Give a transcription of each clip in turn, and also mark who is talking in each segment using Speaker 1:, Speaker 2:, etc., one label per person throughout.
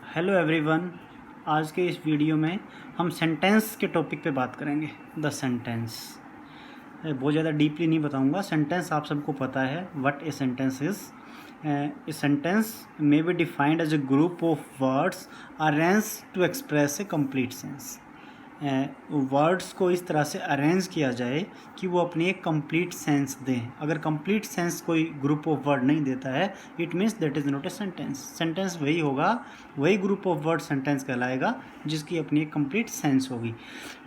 Speaker 1: Hello everyone. आज के इस वीडियो में हम सेंटेंस के टॉपिक पे बात करेंगे। द सेंटेंस बहुत ज़्यादा डीपली नहीं बताऊंगा। सेंटेंस आप सबको पता है what a sentence is. A sentence may be defined as a group of words arrange to express a complete sense. Words को इस तरह से अरेंज किया जाए कि वो अपनी एक कंप्लीट सेंस दें। अगर कंप्लीट सेंस कोई ग्रुप ऑफ वर्ड नहीं देता है, it means that is not a sentence. Sentence वही होगा, वही ग्रुप ऑफ वर्ड सेंटेंस कहलाएगा जिसकी अपनी एक कंप्लीट सेंस होगी।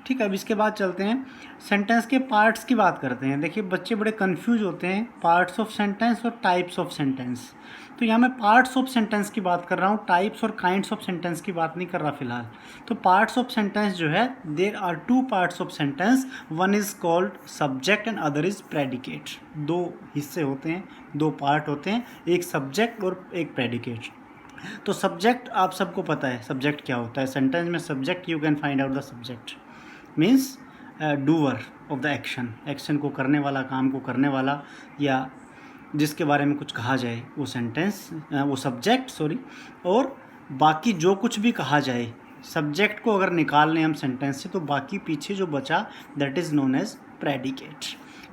Speaker 1: ठीक है, अब इसके बाद चलते हैं सेंटेंस के पार्ट्स की बात करते हैं। देखिए, बच्चे बड़े कंफ्यूज होते हैं पार्ट्स ऑफ सेंटेंस और टाइप्स ऑफ सेंटेंस। तो यहाँ मैं पार्ट्स ऑफ सेंटेंस की बात कर रहा हूँ, टाइप्स और काइंड्स ऑफ सेंटेंस की बात नहीं कर रहा फिलहाल। तो पार्ट्स ऑफ सेंटेंस जो है, there are two parts of sentence, one is called subject and other is predicate. दो हिस्से होते हैं, दो पार्ट होते हैं, एक सब्जेक्ट और एक प्रेडिकेट। तो सब्जेक्ट आप सबको पता है सब्जेक्ट क्या होता है। सेंटेंस में subject you can find out the subject means doer of the action, action को करने वाला, काम को करने वाला, या जिसके बारे में कुछ कहा जाए वो सेंटेंस, वो सब्जेक्ट और बाकी जो कुछ भी कहा जाए, सब्जेक्ट को अगर निकाल लें हम सेंटेंस से तो बाकी पीछे जो बचा that is known as predicate.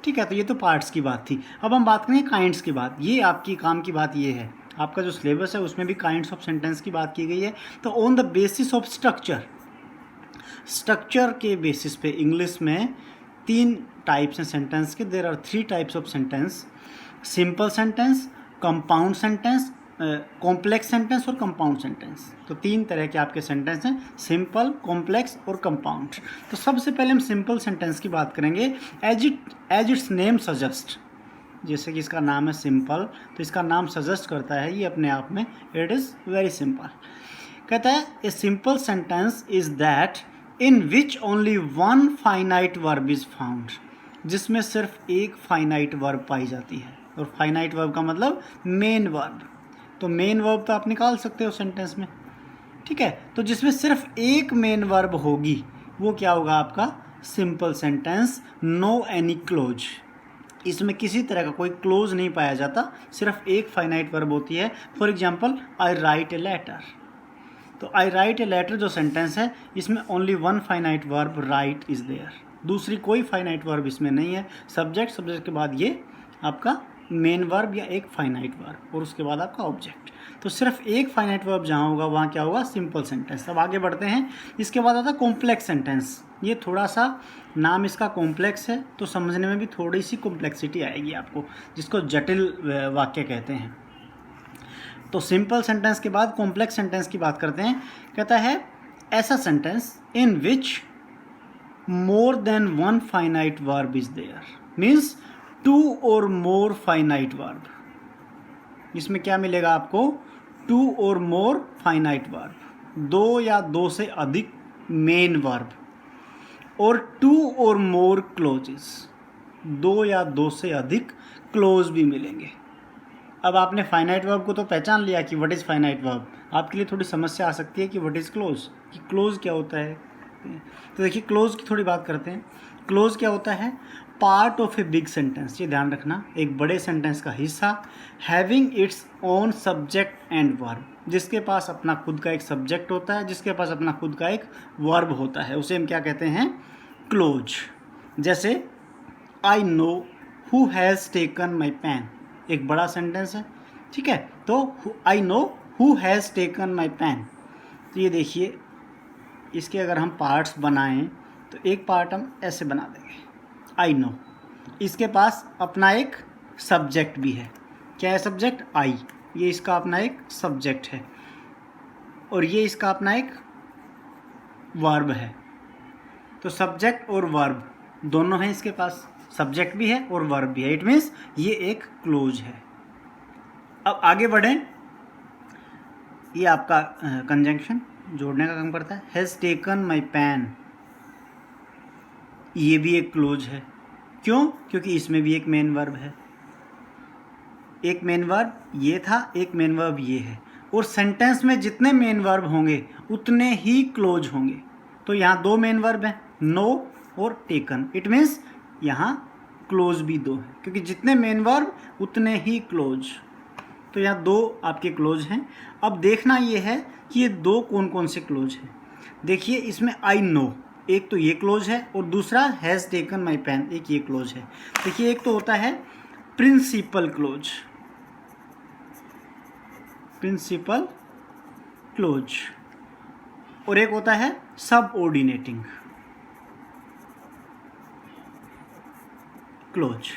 Speaker 1: ठीक है, तो ये तो पार्ट्स की बात थी। अब हम बात करें काइंड्स की बात। ये आपकी काम की बात ये है, आपका जो सिलेबस है उसमें भी काइंड्स ऑफ सेंटेंस की बात की गई है। तो on the basis of structure के बेसिस पे इंग्लिश में तीन टाइप्स हैं सेंटेंस के। There are three types of sentence: simple sentence, compound sentence, complex sentence और कंपाउंड सेंटेंस। तो तीन तरह के आपके सेंटेंस हैं, सिंपल, कॉम्प्लेक्स और कंपाउंड। तो सबसे पहले हम सिंपल सेंटेंस की बात करेंगे। एज इट्स नेम सजेस्ट, जैसे कि इसका नाम है सिंपल, तो इसका नाम सजेस्ट करता है ये अपने आप में इट इज़ वेरी सिंपल। कहता है a simple sentence is that in which only one finite verb is found, जिसमें सिर्फ एक फाइनाइट वर्ब पाई जाती है। और फाइनाइट वर्ब का मतलब मेन वर्ब। तो मेन वर्ब तो आप निकाल सकते हो सेंटेंस में। ठीक है, तो जिसमें सिर्फ एक मेन वर्ब होगी वो क्या होगा आपका simple sentence. No any clause, इसमें किसी तरह का कोई क्लोज नहीं पाया जाता, सिर्फ एक फाइनाइट वर्ब होती है। For example I write a letter, तो आई राइट ए लेटर जो सेंटेंस है इसमें only one finite verb right is there, दूसरी कोई फाइनाइट वर्ब इसमें नहीं है। सब्जेक्ट के बाद ये आपका मेन वर्ब या एक फाइनाइट वर्ब और उसके बाद आपका ऑब्जेक्ट। तो सिर्फ एक फाइनाइट वर्ब जहाँ होगा वहाँ क्या होगा सिंपल सेंटेंस। अब आगे बढ़ते हैं, इसके बाद आता है कॉम्प्लेक्स सेंटेंस। ये थोड़ा सा नाम इसका कॉम्प्लेक्स है तो समझने में भी थोड़ी सी कॉम्प्लेक्सिटी आएगी आपको, जिसको जटिल वाक्य कहते हैं। तो सिंपल सेंटेंस के बाद कॉम्प्लेक्स सेंटेंस की बात करते हैं। कहता है ऐसा sentence in which more than one finite verb is there, means two और मोर फाइनाइट वर्ब। इसमें क्या मिलेगा आपको, टू और मोर फाइनाइट वर्ब, दो या दो से अधिक मेन वर्ब, और टू और मोर क्लोजेस, दो या दो से अधिक क्लोज भी मिलेंगे। अब आपने फाइनाइट वर्ब को तो पहचान लिया कि व्हाट इज़ फाइनाइट वर्ब। आपके लिए थोड़ी समस्या आ सकती है कि व्हाट इज़ क्लोज, कि क्लोज क्या होता है। तो देखिए क्लोज की थोड़ी बात करते हैं। क्लोज क्या होता है, part of a big sentence, ये ध्यान रखना, एक बड़े सेंटेंस का हिस्सा, having its own subject and verb, जिसके पास अपना खुद का एक सब्जेक्ट होता है, जिसके पास अपना खुद का एक वर्ब होता है, उसे हम क्या कहते हैं, क्लोज। जैसे I know who has taken my pen, एक बड़ा सेंटेंस है। ठीक है, तो I know who has taken my pen. तो ये देखिए, इसके अगर हम पार्ट्स बनाएं तो एक पार्ट हम ऐसे बना देंगे, आई नो, इसके पास अपना एक सब्जेक्ट भी है। क्या है सब्जेक्ट, आई, ये इसका अपना एक सब्जेक्ट है, और ये इसका अपना एक वर्ब है। तो सब्जेक्ट और वर्ब दोनों हैं इसके पास, सब्जेक्ट भी है और वर्ब भी है, इट मीन्स ये एक क्लोज है। अब आगे बढ़ें, ये आपका कंजंक्शन जोड़ने का काम करता है। हैज़ टेकन माई पेन, ये भी एक क्लोज है। क्यों, क्योंकि इसमें भी एक मेन वर्ब है। एक मेन वर्ब ये था, एक मेन वर्ब ये है, और सेंटेंस में जितने मेन वर्ब होंगे उतने ही क्लोज होंगे। तो यहाँ दो मेन वर्ब हैं, नो और टेकन, इट मीन्स यहाँ क्लोज भी दो है, क्योंकि जितने मेन वर्ब उतने ही क्लोज। तो यहाँ दो आपके क्लोज हैं। अब देखना ये है कि ये दो कौन कौन से क्लोज हैं। देखिए इसमें आई नो, एक तो ये क्लोज है और दूसरा हैज़ टेकन माई पेन, एक ये क्लोज है। देखिए एक तो होता है प्रिंसिपल क्लोज, प्रिंसिपल क्लोज, और एक होता है सबऑर्डिनेटिंग क्लोज।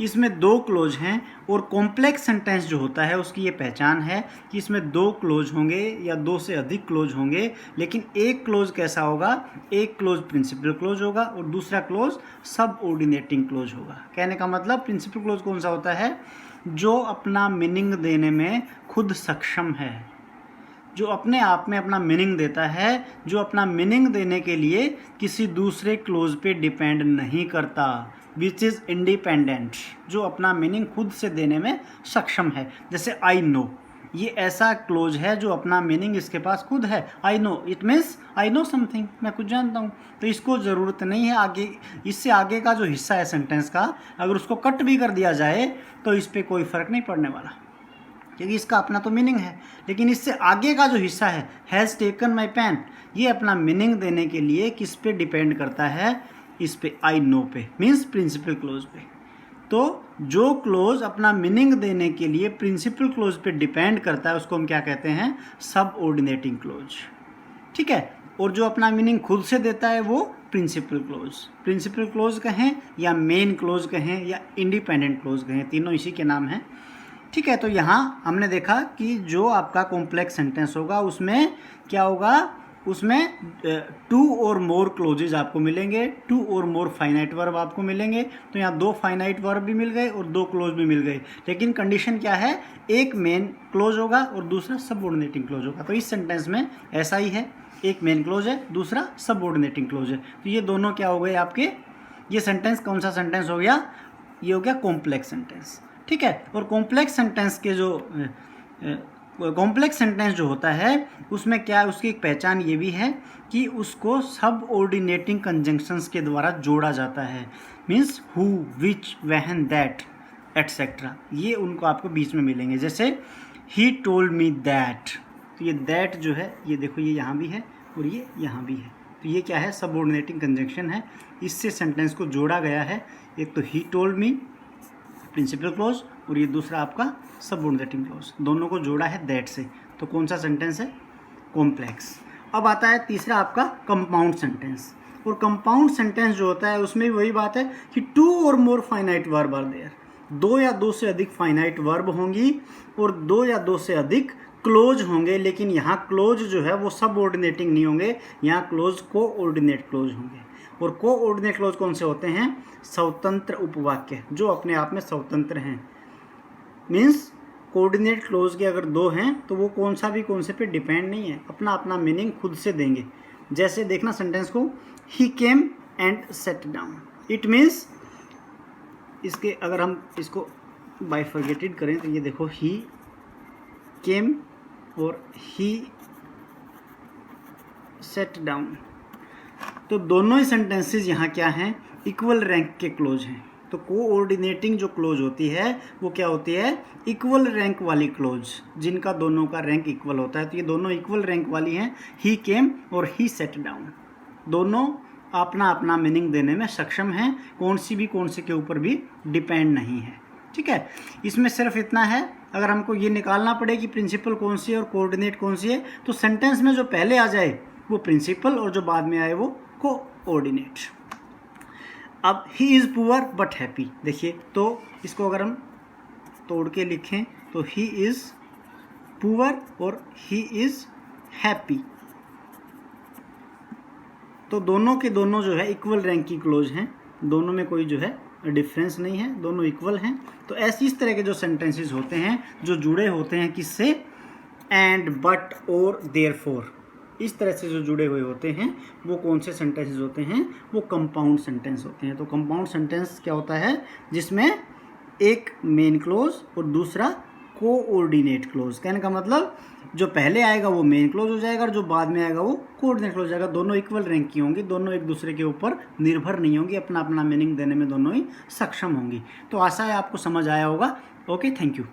Speaker 1: इसमें दो क्लोज हैं और कॉम्प्लेक्स सेंटेंस जो होता है उसकी ये पहचान है कि इसमें दो क्लोज होंगे या दो से अधिक क्लोज होंगे, लेकिन एक क्लोज कैसा होगा, एक क्लोज प्रिंसिपल क्लोज होगा और दूसरा क्लोज सबऑर्डिनेटिंग क्लोज होगा। कहने का मतलब प्रिंसिपल क्लोज कौन सा होता है, जो अपना मीनिंग देने में खुद सक्षम है, जो अपने आप में अपना मीनिंग देता है, जो अपना मीनिंग देने के लिए किसी दूसरे क्लोज पे डिपेंड नहीं करता, विच इज़ इंडिपेंडेंट, जो अपना मीनिंग खुद से देने में सक्षम है। जैसे आई नो, ये ऐसा क्लोज है जो अपना मीनिंग इसके पास खुद है। I know, it means I know something, मैं कुछ जानता हूँ, तो इसको ज़रूरत नहीं है आगे, इससे आगे का जो हिस्सा है सेंटेंस का अगर उसको कट भी कर दिया जाए तो इस पर कोई फ़र्क नहीं पड़ने वाला, क्योंकि इसका अपना तो मीनिंग है। लेकिन इससे आगे का जो हिस्सा है हैज़ टेकन माई पेन, ये अपना मीनिंग देने के लिए किस पे डिपेंड करता है, इस पे आई नो पे, मीन्स प्रिंसिपल क्लोज पे। तो जो क्लोज अपना मीनिंग देने के लिए प्रिंसिपल क्लोज पे डिपेंड करता है उसको हम क्या कहते हैं, सबऑर्डिनेटिंग क्लोज। ठीक है, और जो अपना मीनिंग खुद से देता है वो प्रिंसिपल क्लोज। प्रिंसिपल क्लोज कहें या मेन क्लोज कहें या इंडिपेंडेंट क्लोज कहें, तीनों इसी के नाम हैं। ठीक है, तो यहाँ हमने देखा कि जो आपका कॉम्प्लेक्स सेंटेंस होगा उसमें क्या होगा, उसमें टू और मोर क्लोजेज आपको मिलेंगे, टू और मोर फाइनाइट वर्ब आपको मिलेंगे। तो यहाँ दो फाइनाइट वर्ब भी मिल गए और दो क्लोज भी मिल गए, लेकिन कंडीशन क्या है, एक मेन क्लोज होगा और दूसरा सबऑर्डिनेटिंग क्लोज होगा। तो इस सेंटेंस में ऐसा ही है, एक मेन क्लोज है, दूसरा सबऑर्डिनेटिंग क्लोज है। तो ये दोनों क्या हो गए आपके, ये सेंटेंस कौन सा सेंटेंस हो गया, ये हो गया कॉम्प्लेक्स सेंटेंस। ठीक है, और कॉम्प्लेक्स सेंटेंस के जो कॉम्प्लेक्स सेंटेंस जो होता है उसमें क्या है, उसकी एक पहचान ये भी है कि उसको सबऑर्डिनेटिंग कंजंक्शंस के द्वारा जोड़ा जाता है, means who, which, when, that etcetera, ये उनको आपको बीच में मिलेंगे। जैसे ही टोल्ड मी दैट, तो ये दैट जो है ये देखो ये यहाँ भी है और ये यहाँ भी है, तो ये क्या है, सबऑर्डिनेटिंग कंजंक्शन है, इससे सेंटेंस को जोड़ा गया है। एक तो ही टोल्ड मी प्रिंसिपल क्लोज और ये दूसरा आपका सबऑर्डिनेटिंग क्लोज, दोनों को जोड़ा है दैट से। तो कौन सा सेंटेंस है, कॉम्प्लेक्स। अब आता है तीसरा आपका कंपाउंड सेंटेंस। और कंपाउंड सेंटेंस जो होता है उसमें भी वही बात है कि टू और more finite verb are there, दो या दो से अधिक फाइनाइट वर्ब होंगी और दो या दो से अधिक क्लोज होंगे, लेकिन यहाँ क्लोज जो है वो सबऑर्डिनेटिंग नहीं होंगे, यहाँ क्लोज कोऑर्डिनेट क्लोज होंगे। और कोऑर्डिनेट क्लोज कौन से होते हैं, स्वतंत्र उपवाक्य, जो अपने आप में स्वतंत्र हैं। मीन्स कोऑर्डिनेट क्लोज के अगर दो हैं तो वो कौन सा भी कौन से पे डिपेंड नहीं है, अपना अपना मीनिंग खुद से देंगे। जैसे देखना सेंटेंस को, he came and sat down, it means इसके अगर हम इसको बाइफरगेटेड करें तो ये देखो ही केम और ही सेट डाउन, तो दोनों ही सेंटेंसेस यहाँ क्या हैं, इक्वल रैंक के क्लोज हैं। तो कोऑर्डिनेटिंग जो क्लोज होती है वो क्या होती है, इक्वल रैंक वाली क्लोज, जिनका दोनों का रैंक इक्वल होता है। तो ये दोनों इक्वल रैंक वाली हैं, ही केम और ही सेट डाउन, दोनों अपना अपना मीनिंग देने में सक्षम हैं, कौन से के ऊपर भी डिपेंड नहीं है। ठीक है, इसमें सिर्फ इतना है, अगर हमको ये निकालना पड़े कि प्रिंसिपल कौन सी है और कोऑर्डिनेट कौन सी है, तो सेंटेंस में जो पहले आ जाए वो प्रिंसिपल और जो बाद में आए वो कोऑर्डिनेट। अब he is poor but happy, देखिए तो इसको अगर हम तोड़ के लिखें तो ही इज़ पुअर और ही इज़ हैप्पी, तो दोनों के दोनों जो है इक्वल रैंक की क्लोज हैं, दोनों में कोई जो है डिफरेंस नहीं है, दोनों इक्वल हैं। तो ऐसी इस तरह के जो सेंटेंसेस होते हैं जो जुड़े होते हैं किससे, एंड, बट, और, देयरफॉर, इस तरह से जो जुड़े हुए होते हैं वो कौन से सेंटेंसेस होते हैं, वो कंपाउंड सेंटेंस होते हैं। तो कंपाउंड सेंटेंस क्या होता है, जिसमें एक मेन क्लोज और दूसरा कोऑर्डिनेट क्लोज। कहने का मतलब जो पहले आएगा वो मेन क्लोज हो जाएगा और जो बाद में आएगा वो कोऑर्डिनेट क्लोज हो जाएगा। दोनों इक्वल रैंक की होंगी, दोनों एक दूसरे के ऊपर निर्भर नहीं होंगी, अपना अपना मीनिंग देने में दोनों ही सक्षम होंगी। तो आशा है आपको समझ आया होगा। Okay, thank you.